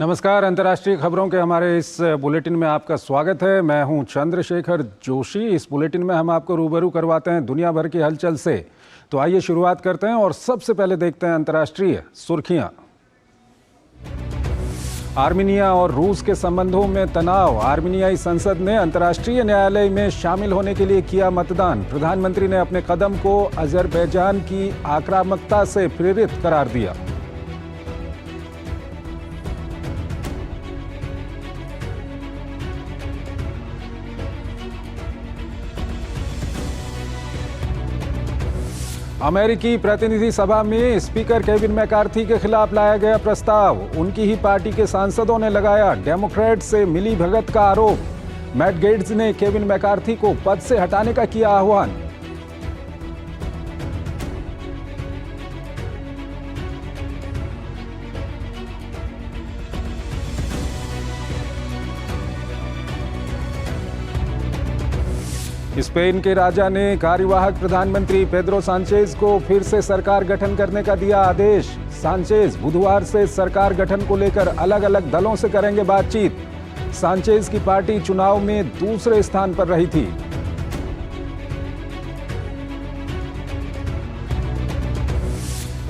नमस्कार। अंतर्राष्ट्रीय खबरों के हमारे इस बुलेटिन में आपका स्वागत है। मैं हूं चंद्रशेखर जोशी। इस बुलेटिन में हम आपको रूबरू करवाते हैं दुनिया भर की हलचल से। तो आइए शुरुआत करते हैं और सबसे पहले देखते हैं अंतर्राष्ट्रीय सुर्खियां। आर्मीनिया और रूस के संबंधों में तनाव। आर्मीनियाई संसद ने अंतर्राष्ट्रीय न्यायालय में शामिल होने के लिए किया मतदान। प्रधानमंत्री ने अपने कदम को अजरबैजान की आक्रामकता से प्रेरित करार दिया। अमेरिकी प्रतिनिधि सभा में स्पीकर केविन मैकार्थी के खिलाफ लाया गया प्रस्ताव। उनकी ही पार्टी के सांसदों ने लगाया डेमोक्रेट से मिलीभगत का आरोप। मैट गेट्स ने केविन मैकार्थी को पद से हटाने का किया आह्वान। स्पेन के राजा ने कार्यवाहक प्रधानमंत्री पेड्रो सांचेज को फिर से सरकार गठन करने का दिया आदेश। सांचेज बुधवार से सरकार गठन को लेकर अलग अलग दलों से करेंगे बातचीत। सांचेज की पार्टी चुनाव में दूसरे स्थान पर रही थी।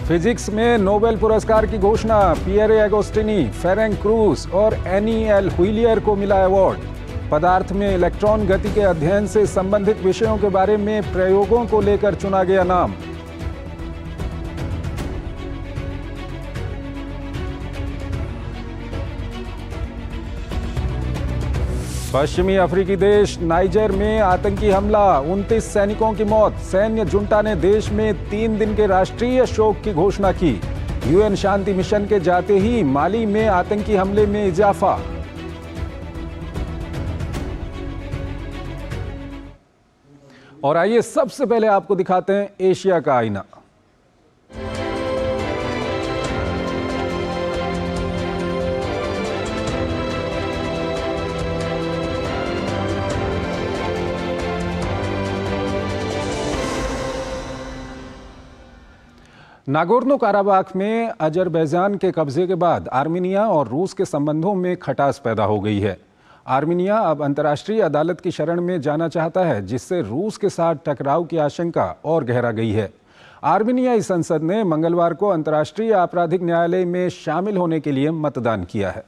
फिजिक्स में नोबेल पुरस्कार की घोषणा। पियरे एगोस्टिनी, फेरेंक क्रूज और एनी एल हुइलियर को मिला अवार्ड। पदार्थ में इलेक्ट्रॉन गति के अध्ययन से संबंधित विषयों के बारे में प्रयोगों को लेकर चुना गया नाम। पश्चिमी अफ्रीकी देश नाइजर में आतंकी हमला, 29 सैनिकों की मौत। सैन्य जुंटा ने देश में 3 दिन के राष्ट्रीय शोक की घोषणा की। यूएन शांति मिशन के जाते ही माली में आतंकी हमले में इजाफा। और आइए सबसे पहले आपको दिखाते हैं एशिया का आईना। नागोर्नो काराबाख में अजरबैजान के कब्जे के बाद आर्मीनिया और रूस के संबंधों में खटास पैदा हो गई है। आर्मीनिया अब अंतर्राष्ट्रीय अदालत की शरण में जाना चाहता है, जिससे रूस के साथ टकराव की आशंका और गहरा गई है। आर्मीनियाई संसद ने मंगलवार को अंतर्राष्ट्रीय आपराधिक न्यायालय में शामिल होने के लिए मतदान किया है।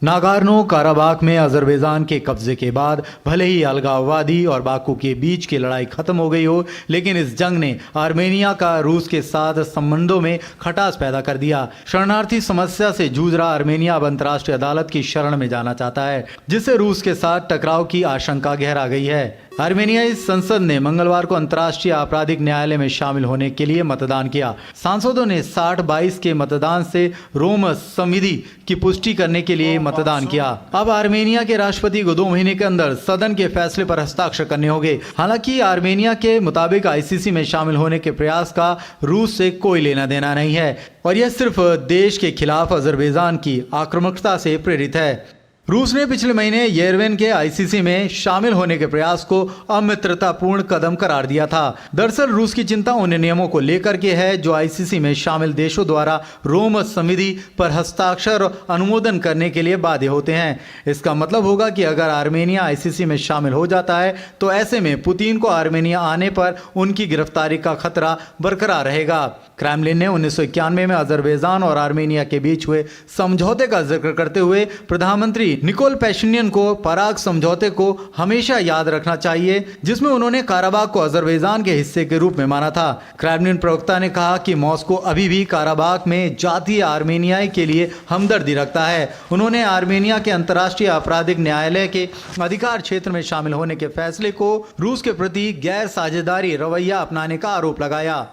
नागोर्नो काराबाख में अजरबैजान के कब्जे के बाद भले ही अलगाववादी और बाकू के बीच की लड़ाई खत्म हो गई हो, लेकिन इस जंग ने आर्मेनिया का रूस के साथ संबंधों में खटास पैदा कर दिया। शरणार्थी समस्या से जूझ रहा आर्मेनिया अब अंतर्राष्ट्रीय अदालत की शरण में जाना चाहता है, जिससे रूस के साथ टकराव की आशंका गहरा गई है। आर्मेनियाई संसद ने मंगलवार को अंतर्राष्ट्रीय आपराधिक न्यायालय में शामिल होने के लिए मतदान किया। सांसदों ने 60-22 के मतदान से रोम संविधि की पुष्टि करने के लिए मतदान किया। अब आर्मेनिया के राष्ट्रपति को 2 महीने के अंदर सदन के फैसले पर हस्ताक्षर करने होंगे। हालांकि आर्मेनिया के मुताबिक आईसीसी में शामिल होने के प्रयास का रूस से कोई लेना देना नहीं है और यह सिर्फ देश के खिलाफ अजरबैजान की आक्रामकता से प्रेरित है। रूस ने पिछले महीने येरेवन के आईसीसी में शामिल होने के प्रयास को अमित्रतापूर्ण कदम करार दिया था। दरअसल रूस की चिंता उन नियमों को लेकर के है जो आईसीसी में शामिल देशों द्वारा रोम संविधि पर हस्ताक्षर और अनुमोदन करने के लिए बाध्य होते हैं। इसका मतलब होगा कि अगर आर्मेनिया आईसीसी में शामिल हो जाता है तो ऐसे में पुतिन को आर्मेनिया आने पर उनकी गिरफ्तारी का खतरा बरकरार रहेगा। क्रेमलिन ने 1991 में अजरबैजान और आर्मेनिया के बीच हुए समझौते का जिक्र करते हुए प्रधानमंत्री निकोल पैशिनियन को पराग समझौते को हमेशा याद रखना चाहिए, जिसमें उन्होंने काराबाख को अजरबैजान के हिस्से के रूप में माना था। क्रेमलिन प्रवक्ता ने कहा कि मॉस्को अभी भी काराबाख में जातीय आर्मेनियाई के लिए हमदर्दी रखता है। उन्होंने आर्मेनिया के अंतर्राष्ट्रीय आपराधिक न्यायालय के अधिकार क्षेत्र में शामिल होने के फैसले को रूस के प्रति गैर साझेदारी रवैया अपनाने का आरोप लगाया।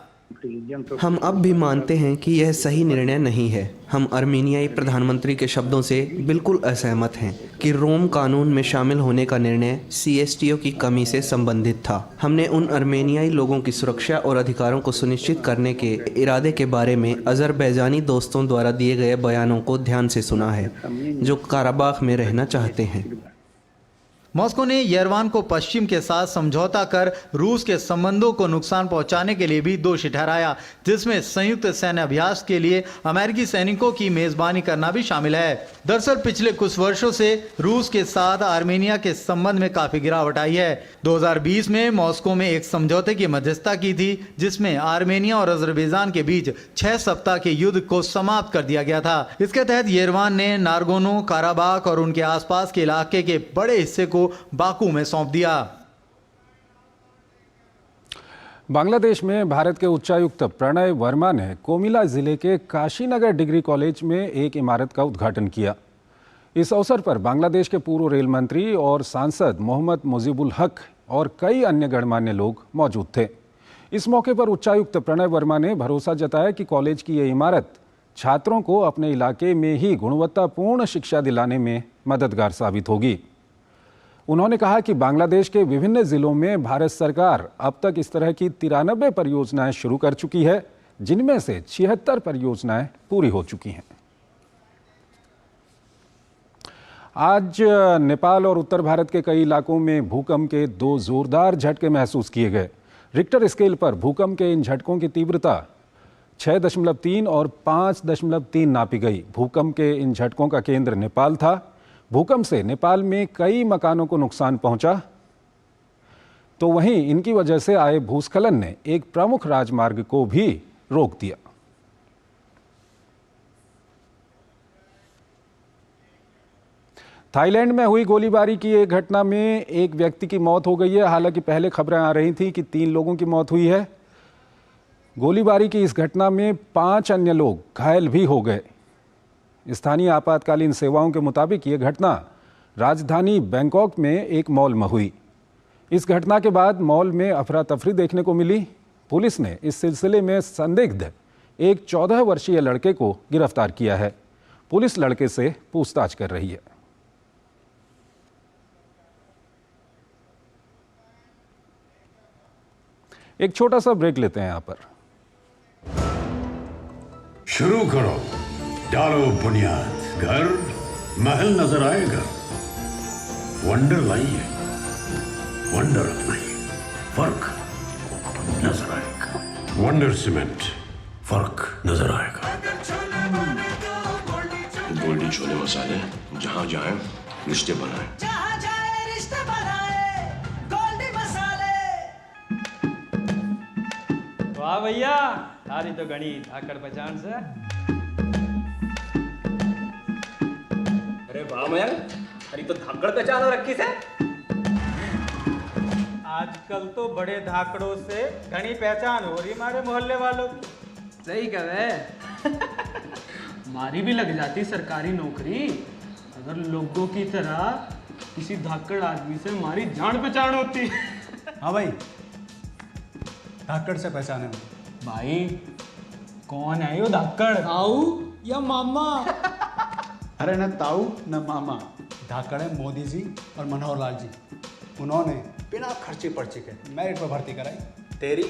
हम अब भी मानते हैं कि यह सही निर्णय नहीं है। हम अर्मेनियाई प्रधानमंत्री के शब्दों से बिल्कुल असहमत हैं कि रोम कानून में शामिल होने का निर्णय सीएसटीओ की कमी से संबंधित था। हमने उन अर्मेनियाई लोगों की सुरक्षा और अधिकारों को सुनिश्चित करने के इरादे के बारे में अजरबैजानी दोस्तों द्वारा दिए गए बयानों को ध्यान से सुना है, जो काराबाख में रहना चाहते हैं। मॉस्को ने येरेवान को पश्चिम के साथ समझौता कर रूस के संबंधों को नुकसान पहुंचाने के लिए भी दोषी ठहराया, जिसमें संयुक्त सैन्य अभ्यास के लिए अमेरिकी सैनिकों की मेजबानी करना भी शामिल है। दरअसल पिछले कुछ वर्षों से रूस के साथ आर्मेनिया के संबंध में काफी गिरावट आई है। 2020 में मॉस्को में एक समझौते की मध्यस्थता की थी, जिसमें आर्मेनिया और अजरबैजान के बीच 6 सप्ताह के युद्ध को समाप्त कर दिया गया था। इसके तहत येरेवान ने नारगोनो काराबाख और उनके आसपास के इलाके के बड़े हिस्से को बाकू में सौंप दिया। बांग्लादेश में भारत के उच्चायुक्त प्रणय वर्मा ने कोमिला जिले के काशीनगर डिग्री कॉलेज में एक इमारत का उद्घाटन किया। इस अवसर पर बांग्लादेश के पूर्व रेल मंत्री और सांसद मोहम्मद मुजीबुल हक और कई अन्य गणमान्य लोग मौजूद थे। इस मौके पर उच्चायुक्त प्रणय वर्मा ने भरोसा जताया कि कॉलेज की ये इमारत छात्रों को अपने इलाके में ही गुणवत्तापूर्ण शिक्षा दिलाने में मददगार साबित होगी। उन्होंने कहा कि बांग्लादेश के विभिन्न जिलों में भारत सरकार अब तक इस तरह की 93 परियोजनाएं शुरू कर चुकी है, जिनमें से 76 परियोजनाएं पूरी हो चुकी हैं। आज नेपाल और उत्तर भारत के कई इलाकों में भूकंप के 2 जोरदार झटके महसूस किए गए। रिक्टर स्केल पर भूकंप के इन झटकों की तीव्रता 6.3 और 5.3 नापी गई। भूकंप के इन झटकों का केंद्र नेपाल था। भूकंप से नेपाल में कई मकानों को नुकसान पहुंचा, तो वहीं इनकी वजह से आए भूस्खलन ने एक प्रमुख राजमार्ग को भी रोक दिया। थाईलैंड में हुई गोलीबारी की एक घटना में एक व्यक्ति की मौत हो गई है। हालांकि पहले खबरें आ रही थी कि 3 लोगों की मौत हुई है। गोलीबारी की इस घटना में 5 अन्य लोग घायल भी हो गए। स्थानीय आपातकालीन सेवाओं के मुताबिक ये घटना राजधानी बैंकॉक में एक मॉल में हुई। इस घटना के बाद मॉल में अफरा तफरी देखने को मिली। पुलिस ने इस सिलसिले में संदिग्ध एक 14 वर्षीय लड़के को गिरफ्तार किया है। पुलिस लड़के से पूछताछ कर रही है। एक छोटा सा ब्रेक लेते हैं यहाँ पर। शुरू करो, डालो बुनियाद, घर महल नजर आएगा। वंडर लाइए, वंडर अपनाइए, फर्क नजर आएगा। वंडर सीमेंट, फर्क नजर आएगा। गोल्डी छोले मसाले, जहां जाए रिश्ते बनाए, जहां जाए रिश्ते बनाए, गोल्डी मसाले। वाह भैया, तारी तो घनी धाकड़ पहचान से। अरे वाह मयंक, अरे तो धाकड़ पहचान हो रखी से। आजकल तो बड़े धाकड़ों से घनी पहचान हो रही हमारे मोहल्ले वालों की। सही कहे। हमारी भी लग जाती सरकारी नौकरी अगर लोगों की तरह किसी धाकड़ आदमी से हमारी जान पहचान होती। हाँ भाई, धाकड़ से पहचाने में। भाई कौन है यो धाकड़? ताऊ या मामा? अरे न ताऊ न मामा, धाकड़ है मोदी जी और मनोहर लाल जी। उन्होंने बिना खर्ची पर्ची के मेरिट पर भर्ती कराई। तेरी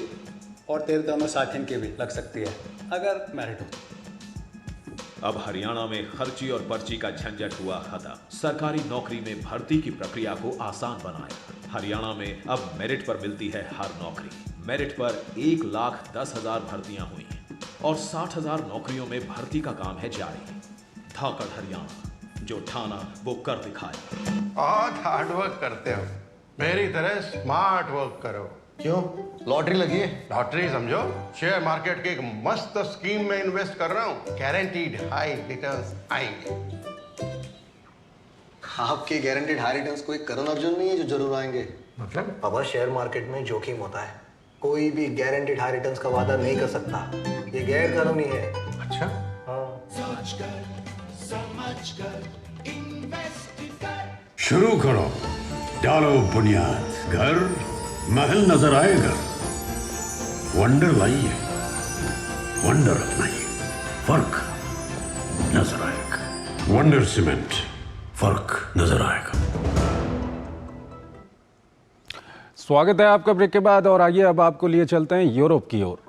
और तेरे दोनों साथियों की भी लग सकती है अगर मेरिट हो। अब हरियाणा में खर्ची और पर्ची का झंझट हुआ खत्म। सरकारी नौकरी में भर्ती की प्रक्रिया को आसान बनाया। हरियाणा में अब मेरिट पर मिलती है हर नौकरी। मेरिट पर 1,10,000 भर्तियां हुई हैं और 60,000 नौकरियों में भर्ती का काम है जारी। धाकड़ हरियाणा, जो ठाना वो कर दिखाया। बहुत हार्ड वर्क करते हो, मेरी तरह स्मार्ट वर्क करो। क्यों? लॉटरी लगी है? लॉटरी समझो, शेयर मार्केट की एक मस्त स्कीम में इन्वेस्ट कर रहा हूँ। गारंटीड हाई रिटर्न्स आएंगे। आपके गारंटीड हाई रिटर्न्स कोई करण अर्जुन नहीं है जो जरूर आएंगे? मतलब? अब शेयर मार्केट में जोखिम होता है, कोई भी गारंटीड हाई रिटर्न्स का वादा नहीं कर सकता। ये गैर कानूनी है। अच्छा? शुरू करो, डालो बुनियाद, घर महल नजर आएगा। वंडर लाइए, वंडर अपनाइए, फर्क नजर आएगा। वंडर सीमेंट, फर्क नजर आएगा। स्वागत है आपका ब्रेक के बाद और आइए अब आपको लिए चलते हैं यूरोप की ओर।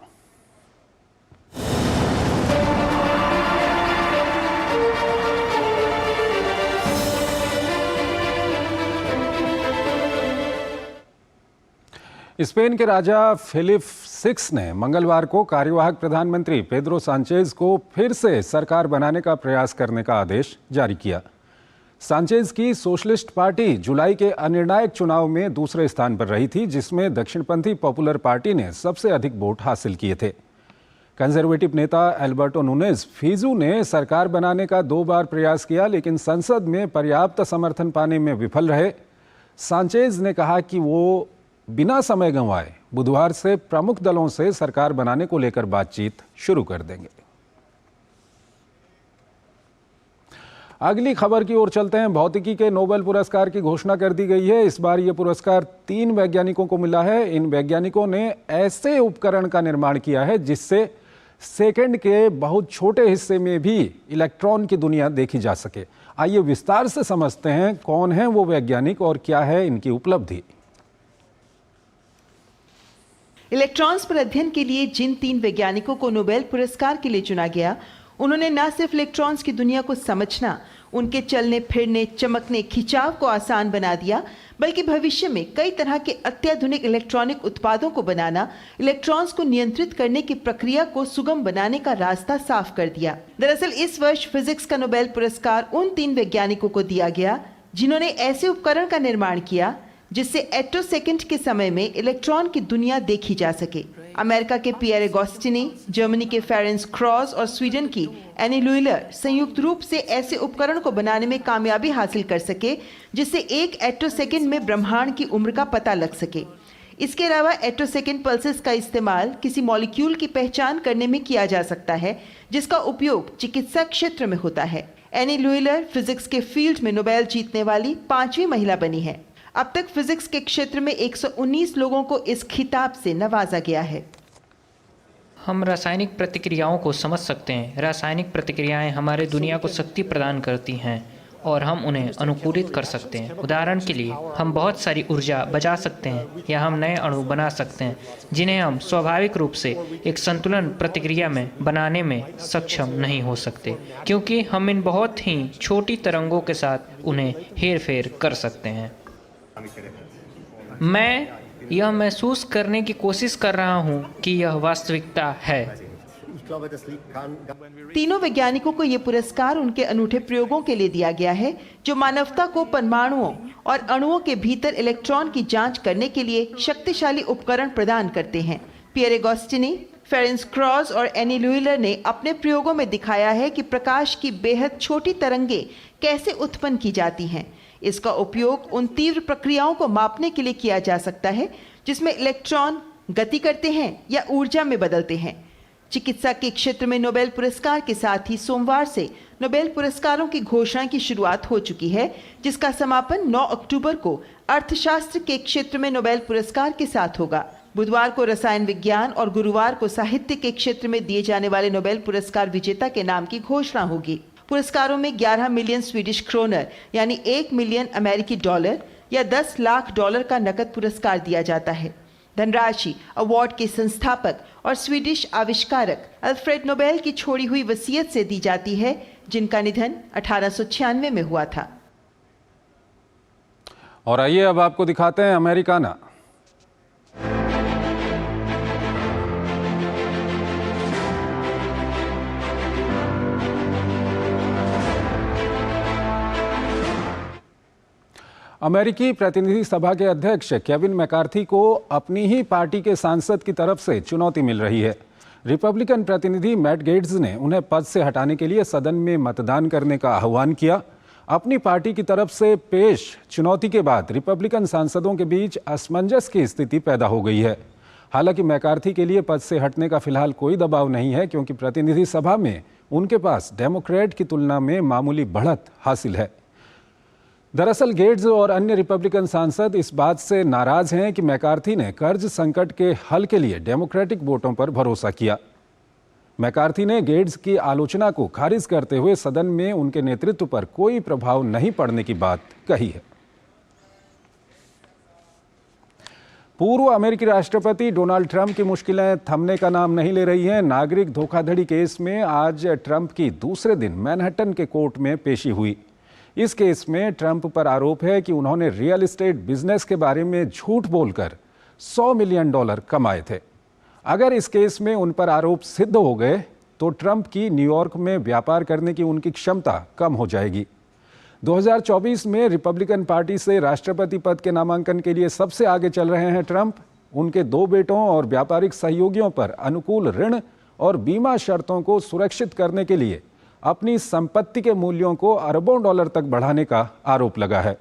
स्पेन के राजा फिलिप VI ने मंगलवार को कार्यवाहक प्रधानमंत्री पेड्रो सांचेज को फिर से सरकार बनाने का प्रयास करने का आदेश जारी किया। सांचेज की सोशलिस्ट पार्टी जुलाई के अनिर्णायक चुनाव में दूसरे स्थान पर रही थी, जिसमें दक्षिणपंथी पॉपुलर पार्टी ने सबसे अधिक वोट हासिल किए थे। कंजर्वेटिव नेता एल्बर्टो नूनेज फीजू ने सरकार बनाने का 2 बार प्रयास किया, लेकिन संसद में पर्याप्त समर्थन पाने में विफल रहे। सांचेज ने कहा कि वो बिना समय गंवाए बुधवार से प्रमुख दलों से सरकार बनाने को लेकर बातचीत शुरू कर देंगे। अगली खबर की ओर चलते हैं। भौतिकी के नोबेल पुरस्कार की घोषणा कर दी गई है। इस बार यह पुरस्कार 3 वैज्ञानिकों को मिला है। इन वैज्ञानिकों ने ऐसे उपकरण का निर्माण किया है जिससे सेकंड के बहुत छोटे हिस्से में भी इलेक्ट्रॉन की दुनिया देखी जा सके। आइए विस्तार से समझते हैं कौन है वो वैज्ञानिक और क्या है इनकी उपलब्धि। इलेक्ट्रॉन्स पर अध्ययन के लिए जिन 3 वैज्ञानिकों को नोबेल पुरस्कार के लिए चुना गया, उन्होंने न सिर्फ इलेक्ट्रॉन्स की दुनिया को समझना, उनके चलने फिरने, चमकने, खिंचाव को आसान बना दिया, बल्कि भविष्य में कई तरह के अत्याधुनिक इलेक्ट्रॉनिक उत्पादों को बनाना, इलेक्ट्रॉन्स को नियंत्रित करने की प्रक्रिया को सुगम बनाने का रास्ता साफ कर दिया। दरअसल इस वर्ष फिजिक्स का नोबेल पुरस्कार उन 3 वैज्ञानिकों को दिया गया जिन्होंने ऐसे उपकरण का निर्माण किया जिससे एटोसेकंड के समय में इलेक्ट्रॉन की दुनिया देखी जा सके। अमेरिका के पियर अगोस्टिनी, जर्मनी के फेरेंस क्रॉस और स्वीडन की एनी लुइलर संयुक्त रूप से ऐसे उपकरण को बनाने में कामयाबी हासिल कर सके जिससे 1 एटोसेकंड में ब्रह्मांड की उम्र का पता लग सके। इसके अलावा एटोसेकंड पल्सेस का इस्तेमाल किसी मॉलिक्यूल की पहचान करने में किया जा सकता है, जिसका उपयोग चिकित्सा क्षेत्र में होता है। एनी लुइलर फिजिक्स के फील्ड में नोबेल जीतने वाली 5वीं महिला बनी है। अब तक फिजिक्स के क्षेत्र में 119 लोगों को इस खिताब से नवाजा गया है। हम रासायनिक प्रतिक्रियाओं को समझ सकते हैं। रासायनिक प्रतिक्रियाएं हमारे दुनिया को शक्ति प्रदान करती हैं और हम उन्हें अनुकूलित कर सकते हैं। उदाहरण के लिए हम बहुत सारी ऊर्जा बचा सकते हैं या हम नए अणु बना सकते हैं जिन्हें हम स्वाभाविक रूप से एक संतुलन प्रतिक्रिया में बनाने में सक्षम नहीं हो सकते, क्योंकि हम इन बहुत ही छोटी तरंगों के साथ उन्हें हेरफेर कर सकते हैं। मैं यह महसूस करने की कोशिश कर रहा हूं कि यह वास्तविकता है। तीनों वैज्ञानिकों को यह पुरस्कार उनके अनूठे प्रयोगों के लिए दिया गया है जो मानवता को परमाणुओं और अणुओं के भीतर इलेक्ट्रॉन की जांच करने के लिए शक्तिशाली उपकरण प्रदान करते हैं। पियर अगोस्टिनी, फेरेंस क्रॉस और एनी लुइलर ने अपने प्रयोगों में दिखाया है कि प्रकाश की बेहद छोटी तरंगें कैसे उत्पन्न की जाती हैं। इसका उपयोग उन तीव्र प्रक्रियाओं को मापने के लिए किया जा सकता है जिसमें इलेक्ट्रॉन गति करते हैं या ऊर्जा में बदलते हैं। चिकित्सा के क्षेत्र में नोबेल पुरस्कार के साथ ही सोमवार से नोबेल पुरस्कारों की घोषणा की शुरुआत हो चुकी है, जिसका समापन 9 अक्टूबर को अर्थशास्त्र के क्षेत्र में नोबेल पुरस्कार के साथ होगा। बुधवार को रसायन विज्ञान और गुरुवार को साहित्य के क्षेत्र में दिए जाने वाले नोबेल पुरस्कार विजेता के नाम की घोषणा होगी। पुरस्कारों में 11 मिलियन स्वीडिश क्रोनर यानी 1 मिलियन अमेरिकी डॉलर या 10 लाख डॉलर का नकद पुरस्कार दिया जाता है। धनराशि अवार्ड के संस्थापक और स्वीडिश आविष्कारक अल्फ्रेड नोबेल की छोड़ी हुई वसीयत से दी जाती है, जिनका निधन 1896 में हुआ था। और आइए अब आपको दिखाते हैं अमेरिकाना। अमेरिकी प्रतिनिधि सभा के अध्यक्ष केविन मैकार्थी को अपनी ही पार्टी के सांसद की तरफ से चुनौती मिल रही है। रिपब्लिकन प्रतिनिधि मैट गेट्स ने उन्हें पद से हटाने के लिए सदन में मतदान करने का आह्वान किया। अपनी पार्टी की तरफ से पेश चुनौती के बाद रिपब्लिकन सांसदों के बीच असमंजस की स्थिति पैदा हो गई है। हालांकि मैकार्थी के लिए पद से हटने का फिलहाल कोई दबाव नहीं है, क्योंकि प्रतिनिधि सभा में उनके पास डेमोक्रेट की तुलना में मामूली बढ़त हासिल है। दरअसल गेट्स और अन्य रिपब्लिकन सांसद इस बात से नाराज हैं कि मैकार्थी ने कर्ज संकट के हल के लिए डेमोक्रेटिक वोटों पर भरोसा किया। मैकार्थी ने गेट्स की आलोचना को खारिज करते हुए सदन में उनके नेतृत्व पर कोई प्रभाव नहीं पड़ने की बात कही है। पूर्व अमेरिकी राष्ट्रपति डोनाल्ड ट्रंप की मुश्किलें थमने का नाम नहीं ले रही हैं। नागरिक धोखाधड़ी केस में आज ट्रंप की दूसरे दिन मैनहट्टन के कोर्ट में पेशी हुई। इस केस में ट्रंप पर आरोप है कि उन्होंने रियल एस्टेट बिजनेस के बारे में झूठ बोलकर $100 मिलियन कमाए थे। अगर इस केस में उन पर आरोप सिद्ध हो गए तो ट्रंप की न्यूयॉर्क में व्यापार करने की उनकी क्षमता कम हो जाएगी। 2024 में रिपब्लिकन पार्टी से राष्ट्रपति पद के नामांकन के लिए सबसे आगे चल रहे हैं ट्रंप। उनके 2 बेटों और व्यापारिक सहयोगियों पर अनुकूल ऋण और बीमा शर्तों को सुरक्षित करने के लिए अपनी संपत्ति के मूल्यों को अरबों डॉलर तक बढ़ाने का आरोप लगा है।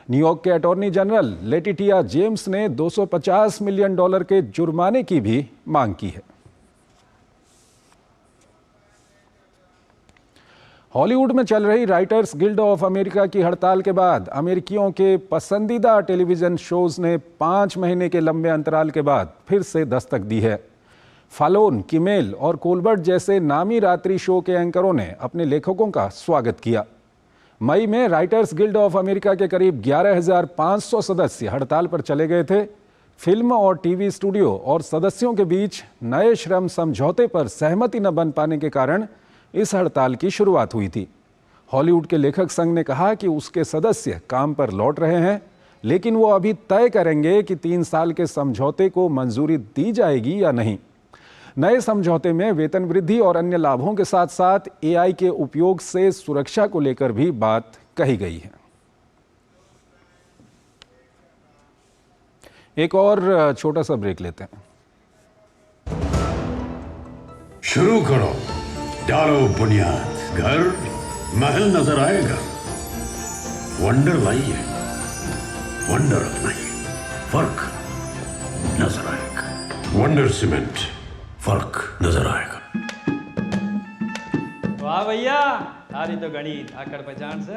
न्यूयॉर्क के अटॉर्नी जनरल लेटिटिया जेम्स ने $250 मिलियन के जुर्माने की भी मांग की है। हॉलीवुड में चल रही राइटर्स गिल्ड ऑफ अमेरिका की हड़ताल के बाद अमेरिकियों के पसंदीदा टेलीविजन शोज ने 5 महीने के लंबे अंतराल के बाद फिर से दस्तक दी है। फालोन, किमेल और कोलबर्ट जैसे नामी रात्रि शो के एंकरों ने अपने लेखकों का स्वागत किया। मई में राइटर्स गिल्ड ऑफ अमेरिका के करीब 11,500 सदस्य हड़ताल पर चले गए थे। फिल्म और टीवी स्टूडियो और सदस्यों के बीच नए श्रम समझौते पर सहमति न बन पाने के कारण इस हड़ताल की शुरुआत हुई थी। हॉलीवुड के लेखक संघ ने कहा कि उसके सदस्य काम पर लौट रहे हैं, लेकिन वो अभी तय करेंगे कि 3 साल के समझौते को मंजूरी दी जाएगी या नहीं। नए समझौते में वेतन वृद्धि और अन्य लाभों के साथ साथ AI के उपयोग से सुरक्षा को लेकर भी बात कही गई है। एक और छोटा सा ब्रेक लेते हैं। शुरू करो, डालो बुनियाद, घर महल नजर आएगा। वंडर लाइए, वंडर अपनाइए, फर्क नजर आएगा। वंडर सीमेंट, फर्क नजर आएगा। वाह भैया, तारी तो घनी धाकड़ पहचान से।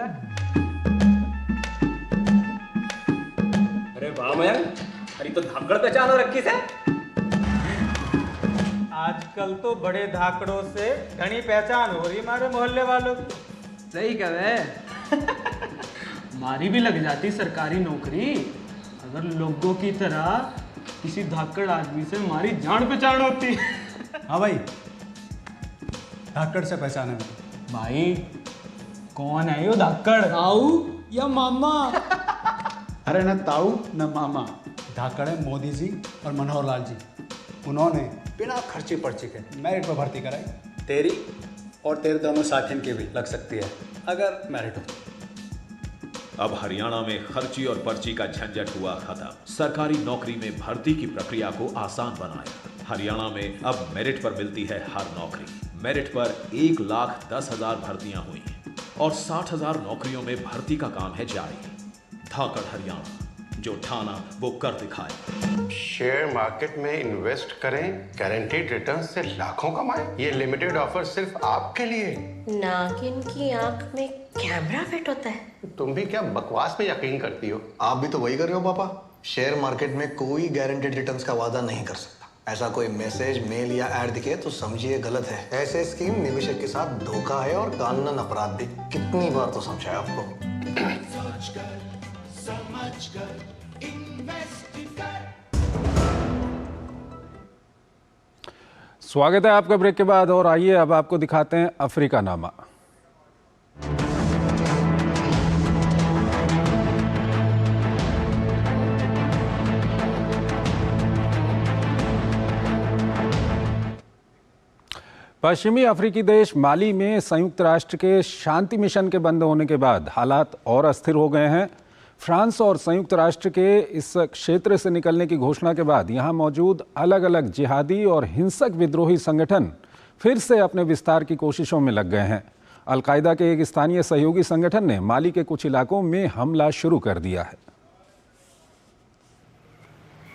अरे वाह मयंक, अरे तो धाकड़ पहचान हो रखी से। आजकल तो बड़े धाकड़ों से घनी पहचान हो रही हमारे मोहल्ले वालों की। सही कहे। मारी भी लग जाती सरकारी नौकरी अगर लोगों की तरह किसी धाकड़ आदमी से हमारी जान पहचान होती। हाँ भाई, धाकड़ से पहचाने में। भाई कौन है यो धाकड़, ताऊ या मामा? अरे न ताऊ न मामा, धाकड़ है मोदी जी और मनोहर लाल जी। उन्होंने बिना खर्ची पर्ची के मेरिट पर भर्ती कराई। तेरी और तेरे दोनों साथियों की भी लग सकती है अगर मेरिट हो। अब हरियाणा में खर्ची और पर्ची का झंझट हुआ खत्म। सरकारी नौकरी में भर्ती की प्रक्रिया को आसान बनाया। हरियाणा में अब मेरिट पर मिलती है हर नौकरी। मेरिट पर 1,10,000 भर्तियां हुई और 60,000 नौकरियों में भर्ती का काम है जारी। धाकड़ हरियाणा, जो ठाना वो कर दिखाए। शेयर मार्केट में इन्वेस्ट करें, गारंटीड रिटर्न से लाखों कमाएं। ये लिमिटेड ऑफर सिर्फ आपके लिए। नागिन की आंख में कैमरा फिट होता है। तुम भी क्या बकवास में यकीन करती हो? आप भी तो वही कर रहे हो पापा। शेयर मार्केट में कोई गारंटीड रिटर्न्स का वादा नहीं कर सकता। ऐसा कोई मैसेज, मेल या ऐड दिखे तो समझिए गलत है। ऐसे स्कीम निवेशक के साथ धोखा है और कानूनन अपराध भी। कितनी बार तो समझाया आपको। स्वागत है आपका ब्रेक के बाद और आइए अब आपको दिखाते हैं अफ्रीका नामा। पश्चिमी अफ्रीकी देश माली में संयुक्त राष्ट्र के शांति मिशन के बंद होने के बाद हालात और अस्थिर हो गए हैं। फ्रांस और संयुक्त राष्ट्र के इस क्षेत्र से निकलने की घोषणा के बाद यहां मौजूद अलग अलग जिहादी और हिंसक विद्रोही संगठन फिर से अपने विस्तार की कोशिशों में लग गए हैं। अल-कायदा के एक स्थानीय सहयोगी संगठन ने माली के कुछ इलाकों में हमला शुरू कर दिया है।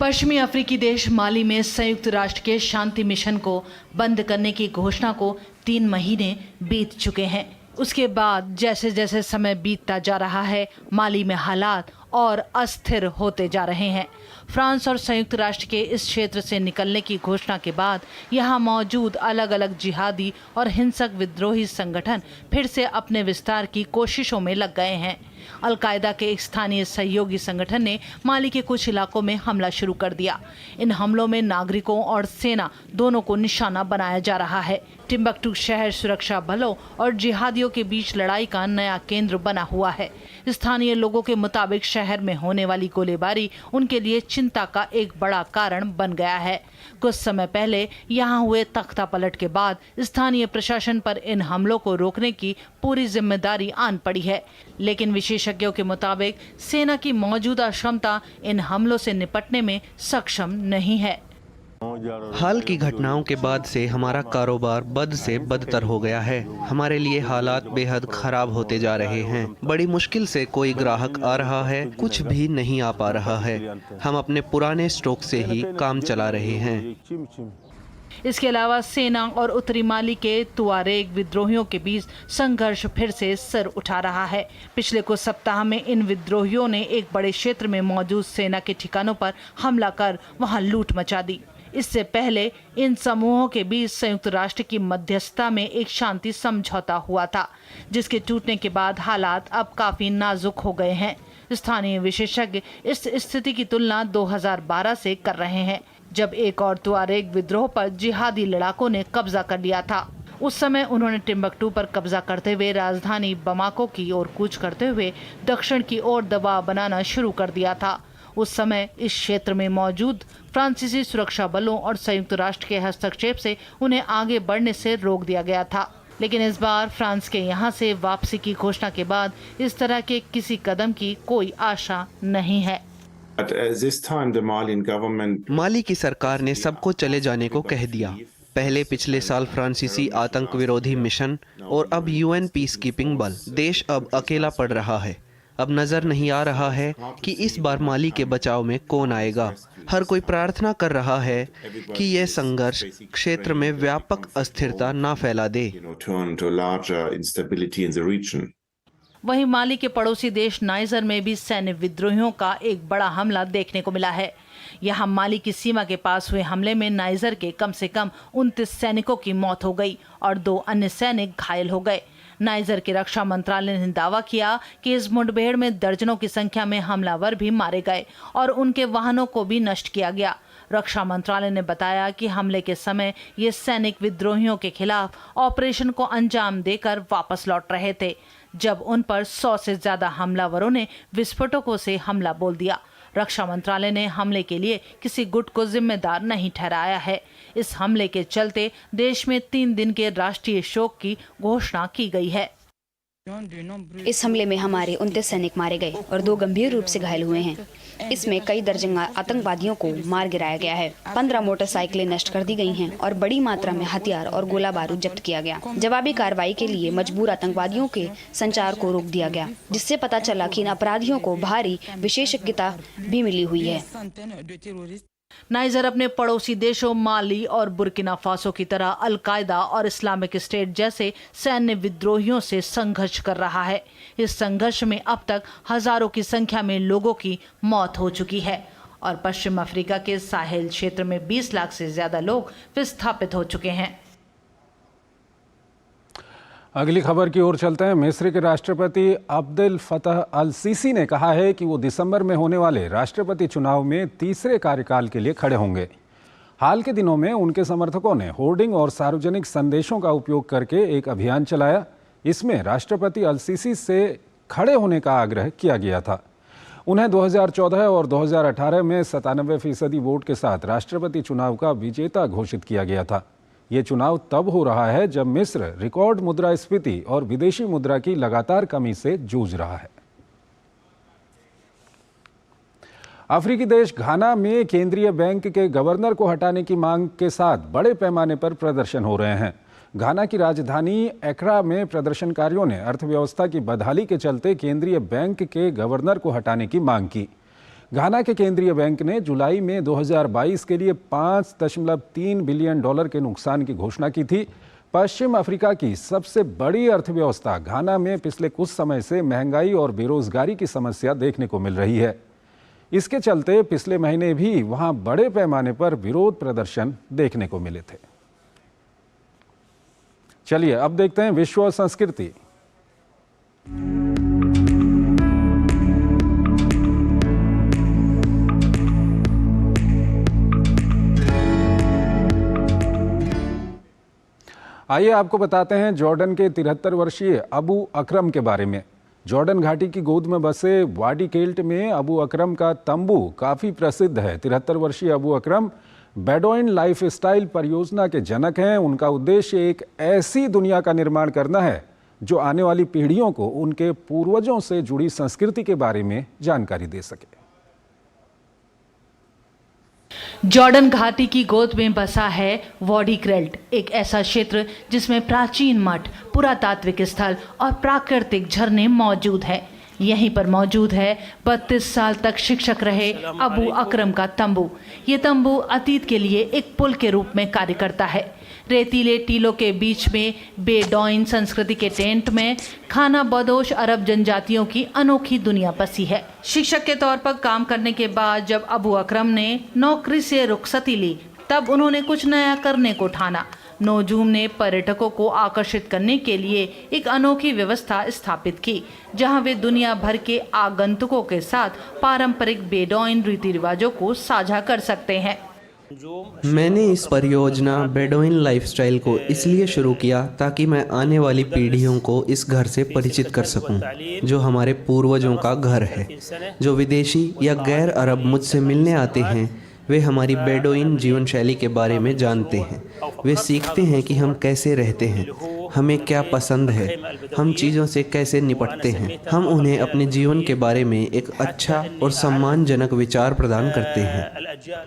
पश्चिमी अफ्रीकी देश माली में संयुक्त राष्ट्र के शांति मिशन को बंद करने की घोषणा को 3 महीने बीत चुके हैं। उसके बाद जैसे जैसे समय बीतता जा रहा है, माली में हालात और अस्थिर होते जा रहे हैं। फ्रांस और संयुक्त राष्ट्र के इस क्षेत्र से निकलने की घोषणा के बाद यहाँ मौजूद अलग अलग जिहादी और हिंसक विद्रोही संगठन फिर से अपने विस्तार की कोशिशों में लग गए हैं। अलकायदा के एक स्थानीय सहयोगी संगठन ने माली के कुछ इलाकों में हमला शुरू कर दिया। इन हमलों में नागरिकों और सेना दोनों को निशाना बनाया जा रहा है। टिम्बकटू शहर सुरक्षा बलों और जिहादियों के बीच लड़ाई का नया केंद्र बना हुआ है। स्थानीय लोगों के मुताबिक शहर में होने वाली गोलीबारी उनके लिए चिंता का एक बड़ा कारण बन गया है। कुछ समय पहले यहाँ हुए तख्ता पलट के बाद स्थानीय प्रशासन पर इन हमलों को रोकने की पूरी जिम्मेदारी आन पड़ी है, लेकिन विशेषज्ञों के मुताबिक सेना की मौजूदा क्षमता इन हमलों से निपटने में सक्षम नहीं है। हाल की घटनाओं के बाद से हमारा कारोबार बद से बदतर हो गया है। हमारे लिए हालात बेहद खराब होते जा रहे हैं। बड़ी मुश्किल से कोई ग्राहक आ रहा है, कुछ भी नहीं आ पा रहा है। हम अपने पुराने स्टॉक से ही काम चला रहे हैं। इसके अलावा सेना और उत्तरी माली के तुआरेग विद्रोहियों के बीच संघर्ष फिर से सर उठा रहा है। पिछले कुछ सप्ताह में इन विद्रोहियों ने एक बड़े क्षेत्र में मौजूद सेना के ठिकानों पर हमला कर वहां लूट मचा दी। इससे पहले इन समूहों के बीच संयुक्त राष्ट्र की मध्यस्थता में एक शांति समझौता हुआ था, जिसके टूटने के बाद हालात अब काफी नाजुक हो गए हैं। स्थानीय विशेषज्ञ इस स्थिति की तुलना 2012 से कर रहे हैं, जब एक और तुआरेग विद्रोह पर जिहादी लड़ाकों ने कब्जा कर लिया था। उस समय उन्होंने टिम्बकटू पर कब्जा करते हुए राजधानी बमाको की ओर कूच करते हुए दक्षिण की ओर दबाव बनाना शुरू कर दिया था। उस समय इस क्षेत्र में मौजूद फ्रांसीसी सुरक्षा बलों और संयुक्त राष्ट्र के हस्तक्षेप से उन्हें आगे बढ़ने से रोक दिया गया था, लेकिन इस बार फ्रांस के यहाँ से वापसी की घोषणा के बाद इस तरह के किसी कदम की कोई आशा नहीं है। माली की सरकार ने सबको चले जाने को कह दिया। पहले पिछले साल फ्रांसीसी आतंक विरोधी मिशन और अब यूएन पीस कीपिंग बल। देश अब अकेला पड़ रहा है। अब नजर नहीं आ रहा है कि इस बार माली के बचाव में कौन आएगा। हर कोई प्रार्थना कर रहा है कि यह संघर्ष क्षेत्र में व्यापक अस्थिरता न फैला दे। वहीं माली के पड़ोसी देश नाइजर में भी सैन्य विद्रोहियों का एक बड़ा हमला देखने को मिला है। यहाँ माली की सीमा के पास हुए हमले में नाइजर के कम से कम 29 सैनिकों की मौत हो गई और 2 अन्य सैनिक घायल हो गए। नाइजर के रक्षा मंत्रालय ने दावा किया कि इस मुठभेड़ में दर्जनों की संख्या में हमलावर भी मारे गए और उनके वाहनों को भी नष्ट किया गया। रक्षा मंत्रालय ने बताया कि हमले के समय ये सैनिक विद्रोहियों के खिलाफ ऑपरेशन को अंजाम देकर वापस लौट रहे थे, जब उन पर 100 से ज्यादा हमलावरों ने विस्फोटकों से हमला बोल दिया। रक्षा मंत्रालय ने हमले के लिए किसी गुट को जिम्मेदार नहीं ठहराया है। इस हमले के चलते देश में 3 दिन के राष्ट्रीय शोक की घोषणा की गई है। इस हमले में हमारे 29 सैनिक मारे गए और 2 गंभीर रूप से घायल हुए हैं। इसमें कई दर्जन आतंकवादियों को मार गिराया गया है। 15 मोटरसाइकिलें नष्ट कर दी गई हैं और बड़ी मात्रा में हथियार और गोला बारूद जब्त किया गया। जवाबी कार्रवाई के लिए मजबूर आतंकवादियों के संचार को रोक दिया गया, जिससे पता चला कि इन अपराधियों को भारी विशेषज्ञता भी मिली हुई है। नाइजर अपने पड़ोसी देशों माली और बुर्किना फासो की तरह अलकायदा और इस्लामिक स्टेट जैसे सैन्य विद्रोहियों से संघर्ष कर रहा है। इस संघर्ष में अब तक हजारों की संख्या में लोगों की मौत हो चुकी है और पश्चिम अफ्रीका के साहेल क्षेत्र में 20 लाख से ज्यादा लोग विस्थापित हो चुके हैं। अगली खबर की ओर चलते हैं। मिस्र के राष्ट्रपति अब्देल फतह अल सीसी ने कहा है कि वो दिसंबर में होने वाले राष्ट्रपति चुनाव में तीसरे कार्यकाल के लिए खड़े होंगे। हाल के दिनों में उनके समर्थकों ने होर्डिंग और सार्वजनिक संदेशों का उपयोग करके एक अभियान चलाया। इसमें राष्ट्रपति अल सीसी से खड़े होने का आग्रह किया गया था। उन्हें 2014 और 2018 में 97% वोट के साथ राष्ट्रपति चुनाव का विजेता घोषित किया गया था। ये चुनाव तब हो रहा है जब मिस्र रिकॉर्ड मुद्रास्फीति और विदेशी मुद्रा की लगातार कमी से जूझ रहा है। अफ्रीकी देश घाना में केंद्रीय बैंक के गवर्नर को हटाने की मांग के साथ बड़े पैमाने पर प्रदर्शन हो रहे हैं। घाना की राजधानी एक्रा में प्रदर्शनकारियों ने अर्थव्यवस्था की बदहाली के चलते केंद्रीय बैंक के गवर्नर को हटाने की मांग की। घाना के केंद्रीय बैंक ने जुलाई में 2022 के लिए $5.3 बिलियन के नुकसान की घोषणा की थी। पश्चिम अफ्रीका की सबसे बड़ी अर्थव्यवस्था घाना में पिछले कुछ समय से महंगाई और बेरोजगारी की समस्या देखने को मिल रही है। इसके चलते पिछले महीने भी वहां बड़े पैमाने पर विरोध प्रदर्शन देखने को मिले थे। चलिए अब देखते हैं विश्व संस्कृति। आइए आपको बताते हैं जॉर्डन के 73 वर्षीय अबू अकरम के बारे में। जॉर्डन घाटी की गोद में बसे वाडी केल्ट में अबू अकरम का तंबू काफ़ी प्रसिद्ध है। 73 वर्षीय अबू अकरम बेडोइन लाइफस्टाइल परियोजना के जनक हैं। उनका उद्देश्य एक ऐसी दुनिया का निर्माण करना है जो आने वाली पीढ़ियों को उनके पूर्वजों से जुड़ी संस्कृति के बारे में जानकारी दे सके। जॉर्डन घाटी की गोद में बसा है वाडी केल्ट, एक ऐसा क्षेत्र जिसमें प्राचीन मठ, पुरातात्विक स्थल और प्राकृतिक झरने मौजूद हैं। यहीं पर मौजूद है 32 साल तक शिक्षक रहे अबू अकरम का तंबू। ये तंबू अतीत के लिए एक पुल के रूप में कार्य करता है। रेतीले टीलों के बीच में बेडोइन संस्कृति के टेंट में खाना बदोश अरब जनजातियों की अनोखी दुनिया बसी है। शिक्षक के तौर पर काम करने के बाद जब अबू अकरम ने नौकरी से रुखसती ली, तब उन्होंने कुछ नया करने को ठाना। नोजूम ने पर्यटकों को आकर्षित करने के लिए एक अनोखी व्यवस्था स्थापित की, जहां वे दुनिया भर के आगंतुकों के साथ पारंपरिक बेडोइन रीति रिवाजों को साझा कर सकते हैं। मैंने इस परियोजना बेडोइन लाइफस्टाइल को इसलिए शुरू किया ताकि मैं आने वाली पीढ़ियों को इस घर से परिचित कर सकूं, जो हमारे पूर्वजों का घर है। जो विदेशी या गैर अरब मुझसे मिलने आते हैं, वे हमारी बेडोइन जीवन शैली के बारे में जानते हैं। वे सीखते हैं कि हम कैसे रहते हैं, हमें क्या पसंद है, हम चीज़ों से कैसे निपटते हैं। हम उन्हें अपने जीवन के बारे में एक अच्छा और सम्मानजनक विचार प्रदान करते हैं।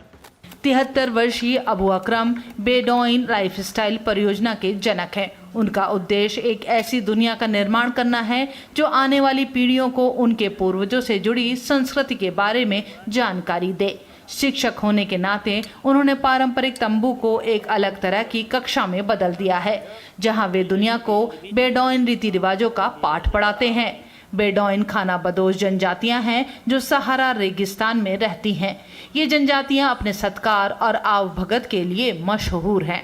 73 वर्षीय अबू अकरम बेडोइन लाइफस्टाइल परियोजना के जनक हैं। उनका उद्देश्य एक ऐसी दुनिया का निर्माण करना है जो आने वाली पीढ़ियों को उनके पूर्वजों से जुड़ी संस्कृति के बारे में जानकारी दे। शिक्षक होने के नाते उन्होंने पारंपरिक तंबू को एक अलग तरह की कक्षा में बदल दिया है, जहां वे दुनिया को बेडोइन रीति रिवाजों का पाठ पढ़ाते हैं। बेडोइन खाना बदोश जनजातियां हैं जो सहारा रेगिस्तान में रहती हैं। ये जनजातियां अपने सत्कार और आवभगत के लिए मशहूर हैं।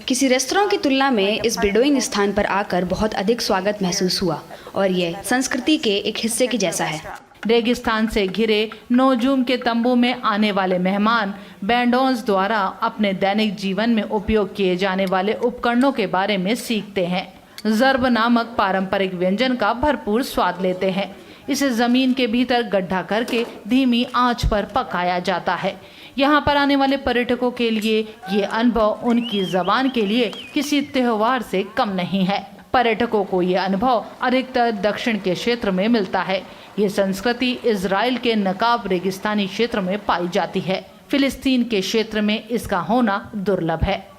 किसी रेस्तरां की तुलना में इस बेडोइन स्थान पर आकर बहुत अधिक स्वागत महसूस हुआ और यह संस्कृति के एक हिस्से के जैसा है। रेगिस्तान से घिरे नोजूम के तंबू में आने वाले मेहमान बैंडोन्स द्वारा अपने दैनिक जीवन में उपयोग किए जाने वाले उपकरणों के बारे में सीखते हैं। ज़र्ब नामक पारंपरिक व्यंजन का भरपूर स्वाद लेते हैं। इसे ज़मीन के भीतर गड्ढा करके धीमी आंच पर पकाया जाता है। यहाँ पर आने वाले पर्यटकों के लिए ये अनुभव उनकी ज़बान के लिए किसी त्योहार से कम नहीं है। पर्यटकों को ये अनुभव अधिकतर दक्षिण के क्षेत्र में मिलता है। ये संस्कृति इजराइल के नकाब रेगिस्तानी क्षेत्र में पाई जाती है। फिलिस्तीन के क्षेत्र में इसका होना दुर्लभ है।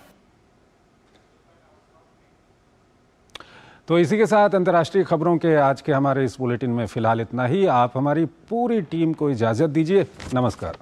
तो इसी के साथ अंतर्राष्ट्रीय खबरों के आज के हमारे इस बुलेटिन में फिलहाल इतना ही। आप हमारी पूरी टीम को इजाज़त दीजिए। नमस्कार।